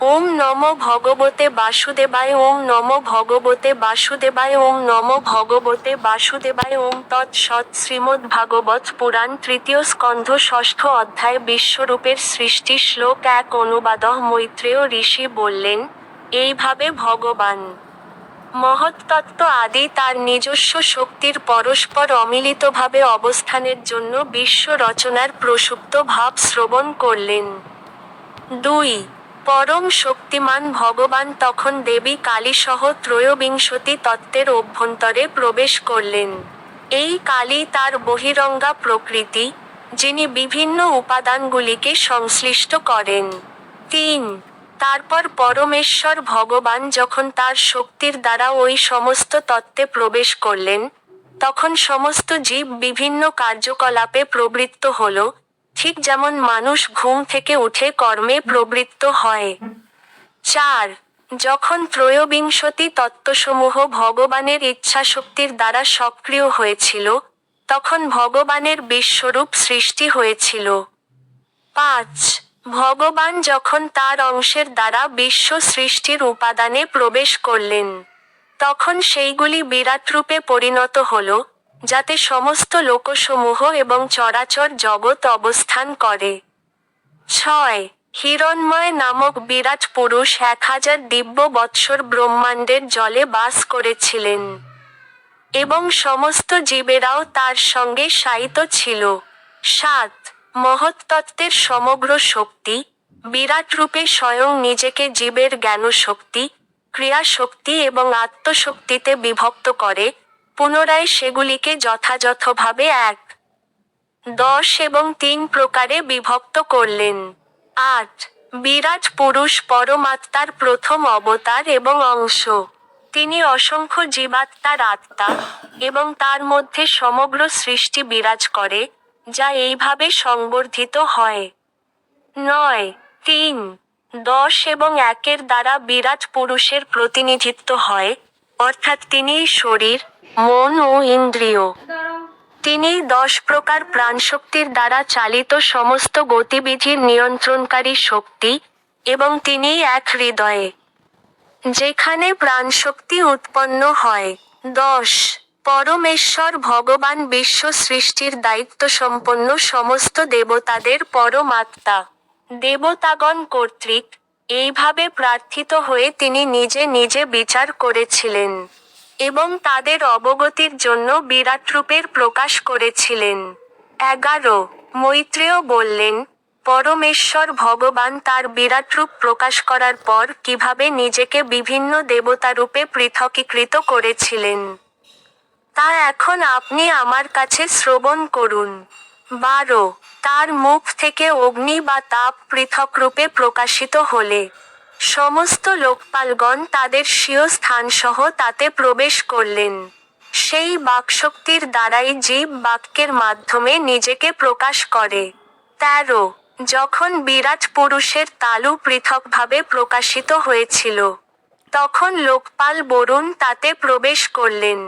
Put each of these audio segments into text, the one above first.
ওম নমো ভগবতে বাসুদেবায়। ওম নমো ভগবতে বাসুদেবায়। ওম নমো ভগবতে বাসুদেবায়। ওম তৎসৎ। শ্রীমদ্ভাগবত পুরাণ তৃতীয় স্কন্ধ ষষ্ঠ অধ্যায় বিশ্বরূপের সৃষ্টি। শ্লোক 1 অনুবাদঃ মৈত্রেয় ঋষি বললেন, এইভাবে ভগবান মহত্তত্ত্ব আদি তার নিজস্ব শক্তির পরস্পর অমিলিতভাবে অবস্থানের জন্য বিশ্ব রচনার প্রসুপ্ত ভাব শ্রবণ করলেন। 2. পরম শক্তিমান ভগবান তখন দেবী কালীসহ ত্রয়োবিংশতি তত্ত্বের অভ্যন্তরে প্রবেশ করলেন। এই কালী তার বহিরঙ্গা প্রকৃতি, যিনি বিভিন্ন উপাদানগুলিকে সংশ্লিষ্ট করেন। 3. তারপর পরমেশ্বর ভগবান যখন তার শক্তির দ্বারা ওই সমস্ত তত্ত্বে প্রবেশ করলেন, তখন সমস্ত জীব বিভিন্ন কার্যকলাপে প্রবৃত্ত হল, ঠিক যেমন মানুষ ঘুম থেকে উঠে কর্মে প্রবৃত্ত হয়। 4. যখন ত্রয়োবিংশতি তত্ত্বসমূহ ভগবানের ইচ্ছাশক্তির দ্বারা সক্রিয় হয়েছিল, তখন ভগবানের বিশ্বরূপ সৃষ্টি হয়েছিল। 5. ভগবান যখন তার অংশের দ্বারা বিশ্ব সৃষ্টির উপাদানে প্রবেশ করলেন, তখন সেইগুলি বিরাটরূপে পরিণত হল, যাতে সমস্ত লোকসমূহ এবং চরাচর জগৎ অবস্থান করে। 6. হিরণ্ময় নামক বিরাট পুরুষ 1000 দিব্য বৎসর ব্রহ্মাণ্ডের জলে বাস করেছিলেন, এবং সমস্ত জীবেরাও তার সঙ্গে শায়িত ছিল। 7. মহত্তত্ত্বের সমগ্র শক্তি, বিরাট রূপে স্বয়ং নিজেকে জীবের জ্ঞানশক্তি, ক্রিয়াশক্তি এবং আত্মশক্তিতে বিভক্ত করে, পুনরায় সেগুলিকে যথাযথভাবে 1, 10 এবং 3 প্রকারে বিভক্ত করলেন। 8. বিরাট পুরুষ পরমাত্মার প্রথম অবতার এবং অংশ। তিনি অসংখ্য জীবাত্মার আত্মা, এবং তার মধ্যে সমগ্র সৃষ্টি বিরাজ করে, যা এইভাবে সংবর্ধিত হয়। 9. 3, 10 এবং 1-এর দ্বারা বিরাট পুরুষের প্রতিনিধিত্ব হয়, অর্থাৎ তিনিই শরীর, মন ও ইন্দ্রিয়। তিনিই 10 প্রকার প্রাণশক্তির দ্বারা চালিত সমস্ত গতিবিধির নিয়ন্ত্রণকারী শক্তি, এবং তিনিই এক হৃদয়ে, যেখানে প্রাণশক্তি উৎপন্ন হয়। 10. পরমেশ্বর ভগবান বিশ্ব সৃষ্টির দায়িত্বসম্পন্ন সমস্ত দেবতাদের পরমাত্মা। দেবতাগণ কর্তৃক এইভাবে প্রার্থিত হয়ে তিনি নিজে নিজে বিচার করেছিলেন, এবং তাদের অবগতির জন্য বিরাটরূপের প্রকাশ করেছিলেন। 11. মৈত্রেয় বললেন, পরমেশ্বর ভগবান তার বিরাটরূপ প্রকাশ করার পর কিভাবে নিজেকে বিভিন্ন দেবতারূপে পৃথকীকৃত করেছিলেন, তা এখন আপনি আমার কাছে শ্রবণ করুন। 12. তার মুখ থেকে অগ্নি বা তাপ পৃথকরূপে প্রকাশিত হলে সমস্ত লোকপালগণ তাদের স্বীয় স্থানসহ তাতে প্রবেশ করলেন। সেই বাক্শক্তির দ্বারাই জীব বাক্যের মাধ্যমে নিজেকে প্রকাশ করে। 13. যখন বিরাট পুরুষের তালু পৃথকভাবে প্রকাশিত হয়েছিল, তখন লোকপাল বরুণ তাতে প্রবেশ করলেন।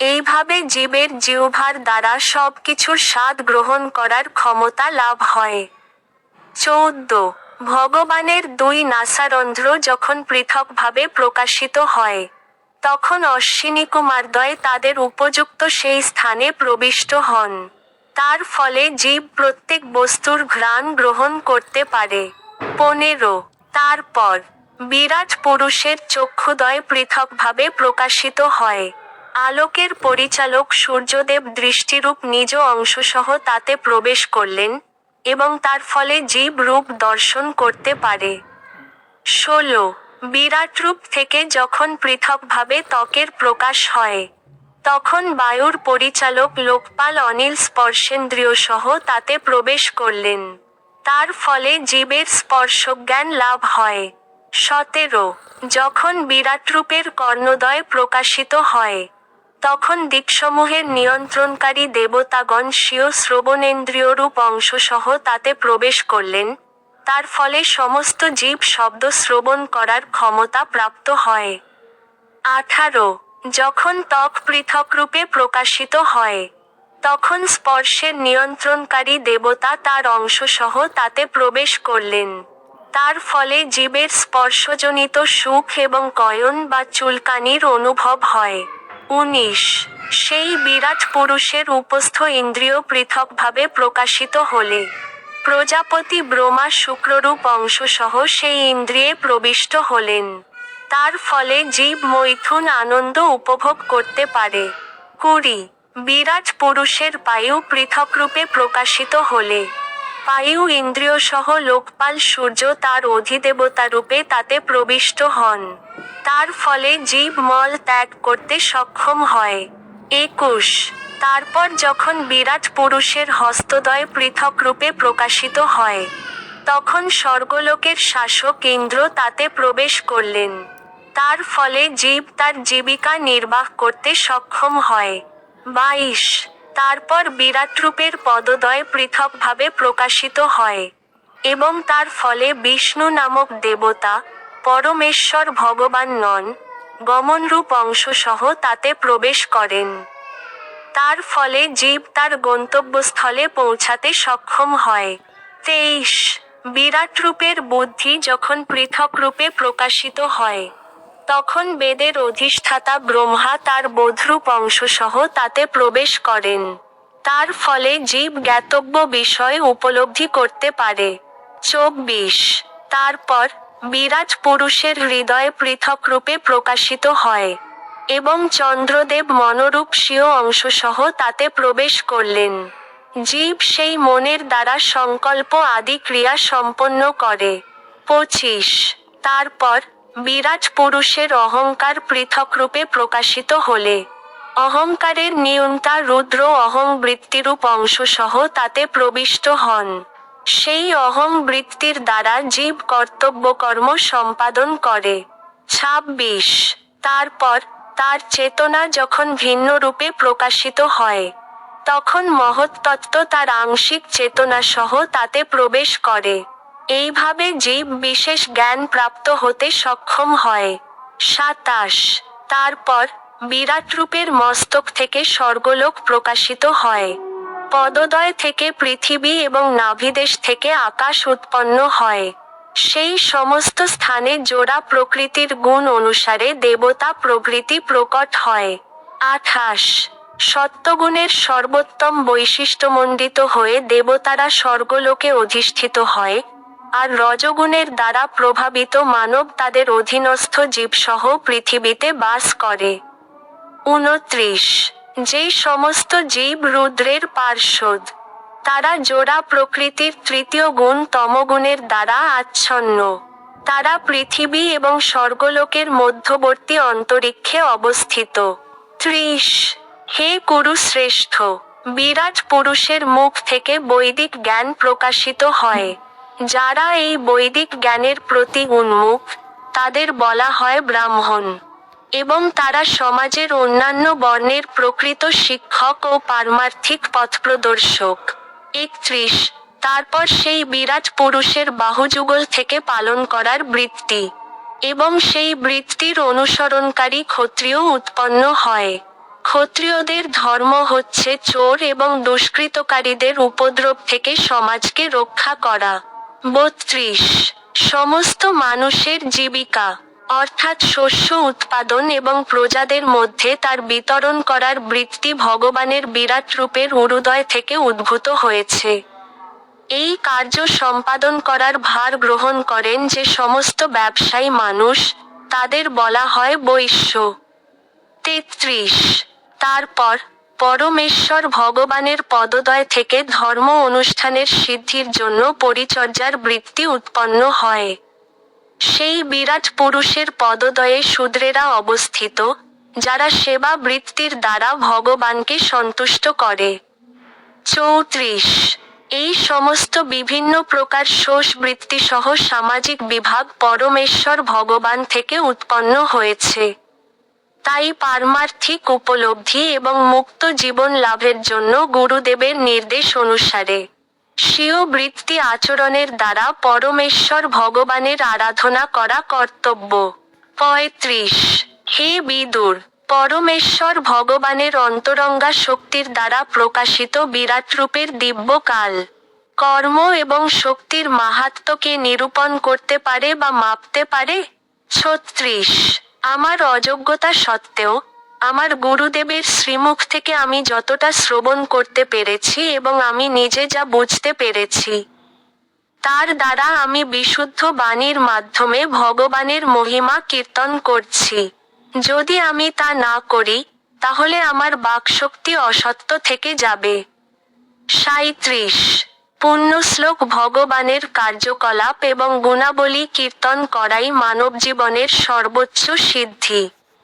এইভাবে জীবের জিহ্বার দ্বারা সবকিছুর স্বাদ গ্রহণ করার ক্ষমতা লাভ হয়। 14. ভগবানের 2 নাসারন্ধ্র যখন পৃথকভাবে প্রকাশিত হয়, তখন অশ্বিনীকুমারদ্বয় তাদের উপযুক্ত সেই স্থানে প্রবিষ্ট হন। তার ফলে জীব প্রত্যেক বস্তুর ঘ্রাণ গ্রহণ করতে পারে। 15. তারপর বিরাট পুরুষের চক্ষুদ্বয় পৃথকভাবে প্রকাশিত হয়। আলোকের পরিচালক সূর্যদেব দৃষ্টিরূপ নিজ অংশসহ তাতে প্রবেশ করলেন, এবং তার ফলে জীব রূপ দর্শন করতে পারে। 16. বিরাটরূপ থেকে যখন পৃথকভাবে ত্বকের প্রকাশ হয়, তখন বায়ুর পরিচালক লোকপাল অনিল স্পর্শেন্দ্রিয়সহ তাতে প্রবেশ করলেন। তার ফলে জীবের স্পর্শজ্ঞান লাভ হয়। 17. যখন বিরাটরূপের কর্ণদ্বয় প্রকাশিত হয়, তখন দিকসমূহের নিয়ন্ত্রণকারী দেবতাগণ স্বীয় শ্রবণেন্দ্রিয়রূপ অংশসহ তাতে প্রবেশ করলেন, তার ফলে সমস্ত জীব শব্দ শ্রবণ করার ক্ষমতা প্রাপ্ত হয়। 18. যখন ত্বক পৃথকরূপে প্রকাশিত হয়, তখন স্পর্শের নিয়ন্ত্রণকারী দেবতা তার অংশসহ তাতে প্রবেশ করলেন। তার ফলে জীবের স্পর্শজনিত সুখ এবং কয়ন বা চুলকানির অনুভব হয়। 19 সেই বিরাট পুরুষের উপস্থ ইন্দ্রিয় পৃথকভাবে প্রকাশিত হলে প্রজাপতি ব্রহ্মা শুক্ররূপ অংশসহ সেই ইন্দ্রিয়ে প্রবিষ্ট হলেন। তার ফলে জীব মৈথুন আনন্দ উপভোগ করতে পারে। 20 বিরাট পুরুষের পায়ু পৃথকরূপে প্রকাশিত হলে পায়ু ইন্দ্রিয়সহ লোকপাল সূর্য তার অধিদেবতারূপে তাতে প্রবিষ্ট হন। তার ফলে জীব মল ত্যাগ করতে সক্ষম হয়। 21 তারপর যখন বিরাট পুরুষের হস্তদ্বয় পৃথকরূপে প্রকাশিত হয়, তখন স্বর্গলোকের শাসক ইন্দ্র তাতে প্রবেশ করলেন। তার ফলে জীব তার জীবিকা নির্বাহ করতে সক্ষম হয়। 22 তারপর বিরাটরূপের পদদ্বয় পৃথকভাবে প্রকাশিত হয়, এবং তার ফলে বিষ্ণু নামক দেবতা, পরমেশ্বর ভগবান নন, গমনরূপ অংশসহ তাতে প্রবেশ করেন। তার ফলে জীব তার গন্তব্যস্থলে পৌঁছাতে সক্ষম হয়। 23 বিরাটরূপের বুদ্ধি যখন পৃথকরূপে প্রকাশিত হয়, তখন বেদের অধিষ্ঠাতা ব্রহ্মা তার বোধরূপ অংশসহ তাতে প্রবেশ করেন। তার ফলে জীব জ্ঞাতব্য বিষয় উপলব্ধি করতে পারে। 24 তারপর বিরাট পুরুষের হৃদয় পৃথকরূপে প্রকাশিত হয়, এবং চন্দ্রদেব মনোরূপ স্বীয় অংশসহ তাতে প্রবেশ করলেন। জীব সেই মনের দ্বারা সংকল্প আদি ক্রিয়া সম্পন্ন করে। 25 তারপর বিরাট পুরুষের অহংকার পৃথকরূপে প্রকাশিত হলে অহংকারের নিয়ন্তা রুদ্র অহং বৃত্তিরূপ অংশসহ তাতে প্রবিষ্ট হন। সেই অহং বৃত্তির দ্বারা জীব কর্তব্যকর্ম সম্পাদন করে। 26 তারপর তার চেতনা যখন ভিন্ন রূপে প্রকাশিত হয়, তখন মহত্তত্ত্ব তার আংশিক চেতনাসহ তাতে প্রবেশ করে। এইভাবে জীব বিশেষ জ্ঞান প্রাপ্ত হতে সক্ষম হয়। 27 তারপর বিরাটরূপের মস্তক থেকে স্বর্গলোক প্রকাশিত হয়। পদদ্বয় থেকে পৃথিবী এবং নাভিদেশ থেকে আকাশ উৎপন্ন হয়। সেই সমস্ত স্থানে জোড়া প্রকৃতির গুণ অনুসারে দেবতা প্রভৃতি প্রকট হয়। 28 সত্যগুণের সর্বোত্তম বৈশিষ্ট্যমণ্ডিত হয়ে দেবতারা স্বর্গলোকে অধিষ্ঠিত হয়, আর রজগুণের দ্বারা প্রভাবিত মানব তাদের অধীনস্থ জীবসহ পৃথিবীতে বাস করে। 29 যে সমস্ত জীব রুদ্রের পার্ষদ, তারা জোড়া প্রকৃতির তৃতীয় গুণ তমগুণের দ্বারা আচ্ছন্ন। তারা পৃথিবী এবং স্বর্গলোকের মধ্যবর্তী অন্তরিক্ষে অবস্থিত। 30 হে কুরু শ্রেষ্ঠ, বিরাট পুরুষের মুখ থেকে বৈদিক জ্ঞান প্রকাশিত হয়। যারা এই বৈদিক জ্ঞানের প্রতি উন্মুখ, তাদের বলা হয় ব্রাহ্মণ, এবং তারা সমাজের অন্যান্য বর্ণের প্রকৃত শিক্ষক ও পারমার্থিক পথপ্রদর্শক। 31 তারপর সেই বিরাট পুরুষের বাহুযুগল থেকে পালন করার বৃত্তি, এবং সেই বৃত্তির অনুসরণকারী ক্ষত্রিয় উৎপন্ন হয়। ক্ষত্রিয়দের ধর্ম হচ্ছে চোর এবং দুষ্কৃতকারীদের উপদ্রব থেকে সমাজকে রক্ষা করা। 32 সমস্ত মানুষের জীবিকা, অর্থাৎ শস্য উৎপাদন এবং প্রজাদের মধ্যে তার বিতরণ করার বৃত্তি ভগবানের বিরাট রূপের উরুদয় থেকে উদ্ভূত হয়েছে। এই কার্য সম্পাদন করার ভার গ্রহণ করেন যে সমস্ত ব্যবসায়ী মানুষ, তাদের বলা হয় বৈশ্য। 33 তারপর পরমেশ্বর ভগবানের পদদ্বয় থেকে ধর্ম অনুষ্ঠানের সিদ্ধির জন্য পরিচর্যার বৃত্তি উৎপন্ন হয়। সেই বিরাট পুরুষের পদদ্বয়ে শূদ্রেরা অবস্থিত, যারা সেবা বৃত্তির দ্বারা ভগবানকে সন্তুষ্ট করে। 34 এই সমস্ত বিভিন্ন প্রকার শোষ বৃত্তিসহ সামাজিক বিভাগ পরমেশ্বর ভগবান থেকে উৎপন্ন হয়েছে। তাই পারমার্থিক উপলব্ধি এবং মুক্ত জীবন লাভের জন্য গুরুদেবের নির্দেশ অনুসারে স্বীয় বৃত্তি আচরণের দ্বারা পরমেশ্বর ভগবানের আরাধনা করা কর্তব্য। 35 হে বিদুর, পরমেশ্বর ভগবানের অন্তরঙ্গা শক্তির দ্বারা প্রকাশিত বিরাট রূপের দিব্য কাল, কর্ম এবং শক্তির মাহাত্ম্যকে নিরূপণ করতে পারে বা মাপতে পারে? 36 আমার অযোগ্যতা সত্ত্বেও, আমার গুরুদেবের শ্রীমুখ থেকে আমি যতটা শ্রবণ করতে পেরেছি এবং আমি নিজে যা বুঝতে পেরেছি, তার দ্বারা আমি বিশুদ্ধ বাণীর মাধ্যমে ভগবানের মহিমা কীর্তন করছি। যদি আমি তা না করি, তাহলে আমার বাকশক্তি অসত্য থেকে যাবে। 37 পুণ্যশ্লোক ভগবানের কার্যকলাপ এবং গুণাবলী কীর্তন করাই মানবজীবনের সর্বোচ্চ সিদ্ধি।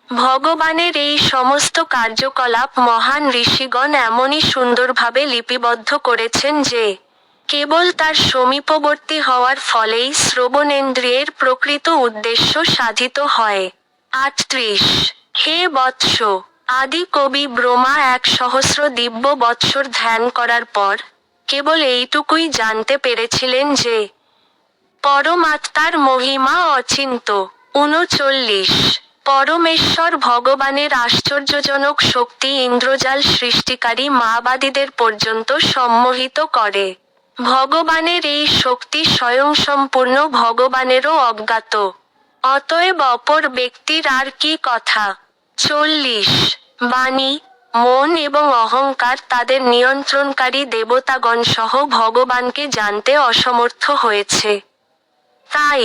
ভগবানের এই সমস্ত কার্যকলাপ মহান ঋষিগণ এমনই সুন্দরভাবে লিপিবদ্ধ করেছেন যে, কেবল তার সমীপবর্তী হওয়ার ফলেই শ্রবণেন্দ্রিয়ের প্রকৃত উদ্দেশ্য সাধিত হয়। 38 হে বৎস, আদি কবি ব্রহ্মা 1,000 দিব্য বৎসর ধ্যান করার পর কেবল এইটুকুই জানতে পেরেছিলেন যে, পরমাত্মার মহিমা অচিন্ত। 39 পরমেশ্বর ভগবানের আশ্চর্যজনক শক্তি ইন্দ্রজাল সৃষ্টিকারী মায়াবাদীদের পর্যন্ত সম্মোহিত করে। ভগবানের এই শক্তি স্বয়ংসম্পূর্ণ ভগবানেরও অজ্ঞাত। অতএব অপর ব্যক্তির আর কি কথা। 40 বাণী, মন এবং অহংকার তাদের নিয়ন্ত্রণকারী দেবতাগণ সহ ভগবানকে জানতে অসমর্থ হয়েছে। তাই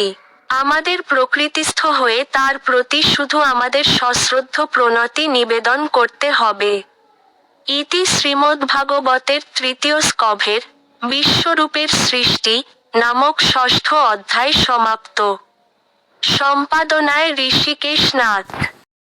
আমাদের প্রকৃতিস্থ হয়ে তার প্রতি শুধু আমাদের সশ্রদ্ধ প্রণতি নিবেদন করতে হবে। ইতি শ্রীমদ্ভাগবতের 3য় স্কন্ধের বিশ্বরূপের সৃষ্টি নামক 6ষ্ঠ অধ্যায় সমাপ্ত। সম্পাদনায় ঋষিকেশ নাথ।